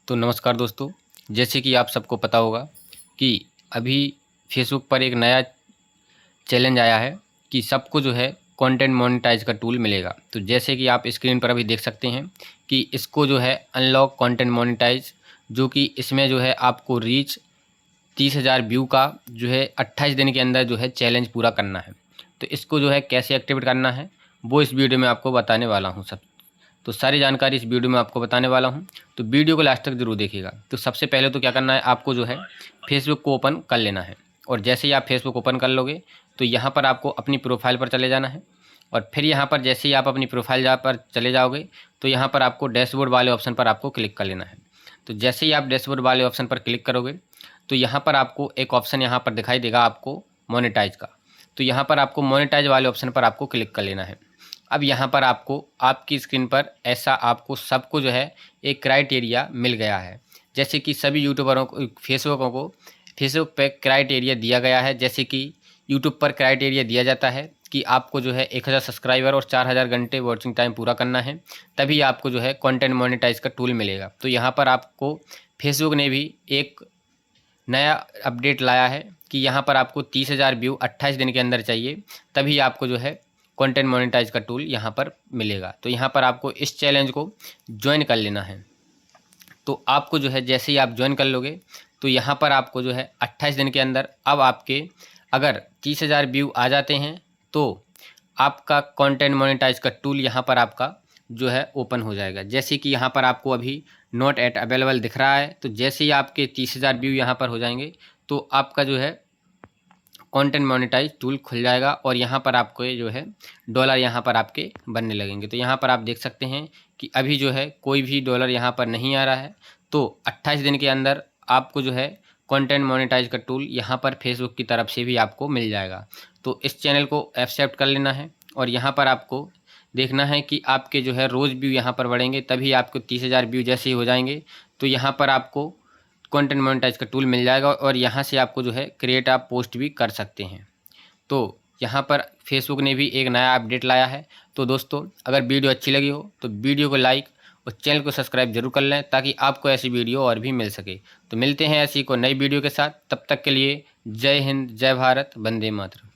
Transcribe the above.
तो नमस्कार दोस्तों, जैसे कि आप सबको पता होगा कि अभी फेसबुक पर एक नया चैलेंज आया है कि सबको जो है कंटेंट मोनेटाइज का टूल मिलेगा। तो जैसे कि आप स्क्रीन पर अभी देख सकते हैं कि इसको जो है अनलॉक कंटेंट मोनेटाइज, जो कि इसमें जो है आपको रीच 30,000 व्यू का जो है 28 दिन के अंदर जो है चैलेंज पूरा करना है। तो इसको जो है कैसे एक्टिवेट करना है वो इस वीडियो में आपको बताने वाला हूँ सब। तो सारी जानकारी इस वीडियो में आपको बताने वाला हूँ, तो वीडियो को लास्ट तक जरूर देखिएगा। तो सबसे पहले तो क्या करना है, आपको जो है फेसबुक को ओपन कर लेना है। और जैसे ही आप फेसबुक ओपन कर लोगे तो यहाँ पर आपको अपनी प्रोफाइल पर चले जाना है। और फिर यहाँ पर जैसे ही आप अपनी प्रोफाइल जहाँ पर चले जाओगे तो यहाँ पर आपको डैशबोर्ड वाले ऑप्शन पर आपको क्लिक कर लेना है। तो जैसे ही आप डैशबोर्ड वाले ऑप्शन पर क्लिक करोगे तो यहाँ पर आपको एक ऑप्शन यहाँ पर दिखाई देगा आपको मोनेटाइज का। तो यहाँ पर आपको मोनेटाइज वाले ऑप्शन पर आपको क्लिक कर लेना है। अब यहाँ पर आपको आपकी स्क्रीन पर ऐसा आपको सबको जो है एक क्राइटेरिया मिल गया है। जैसे कि सभी यूट्यूबरों को फेसबुक पे क्राइटेरिया दिया गया है। जैसे कि यूट्यूब पर क्राइटेरिया दिया जाता है कि आपको जो है 1000 सब्सक्राइबर और 4000 घंटे वॉचिंग टाइम पूरा करना है, तभी आपको जो है कंटेंट मोनेटाइज का टूल मिलेगा। तो यहाँ पर आपको फेसबुक ने भी एक नया अपडेट लाया है कि यहाँ पर आपको 30,000 व्यू 28 दिन के अंदर चाहिए, तभी आपको जो है कंटेंट मोनेटाइज का टूल यहाँ पर मिलेगा। तो यहाँ पर आपको इस चैलेंज को ज्वाइन कर लेना है। तो आपको जो है जैसे ही आप ज्वाइन कर लोगे तो यहाँ पर आपको जो है 28 दिन के अंदर अब आपके अगर 30,000 व्यू आ जाते हैं तो आपका कंटेंट मोनेटाइज का टूल यहाँ पर आपका जो है ओपन हो जाएगा। जैसे कि यहाँ पर आपको अभी नॉट एट अवेलेबल दिख रहा है, तो जैसे ही आपके 30,000 व्यू यहाँ पर हो जाएंगे तो आपका जो है कंटेंट मोनेटाइज टूल खुल जाएगा और यहाँ पर आपको ये जो है डॉलर यहाँ पर आपके बनने लगेंगे। तो यहाँ पर आप देख सकते हैं कि अभी जो है कोई भी डॉलर यहाँ पर नहीं आ रहा है। तो 28 दिन के अंदर आपको जो है कंटेंट मोनेटाइज का टूल यहाँ पर फेसबुक की तरफ से भी आपको मिल जाएगा। तो इस चैनल को एक्सेप्ट कर लेना है और यहाँ पर आपको देखना है कि आपके जो है रोज़ व्यू यहाँ पर बढ़ेंगे, तभी आपको 30,000 व्यू जैसे ही हो जाएंगे तो यहाँ पर आपको कंटेंट मोनेटाइज का टूल मिल जाएगा और यहाँ से आपको जो है क्रिएट आप पोस्ट भी कर सकते हैं। तो यहाँ पर फेसबुक ने भी एक नया अपडेट लाया है। तो दोस्तों, अगर वीडियो अच्छी लगी हो तो वीडियो को लाइक और चैनल को सब्सक्राइब जरूर कर लें ताकि आपको ऐसी वीडियो और भी मिल सके। तो मिलते हैं ऐसी कोई नई वीडियो के साथ, तब तक के लिए जय हिंद, जय भारत, वंदे मातरम।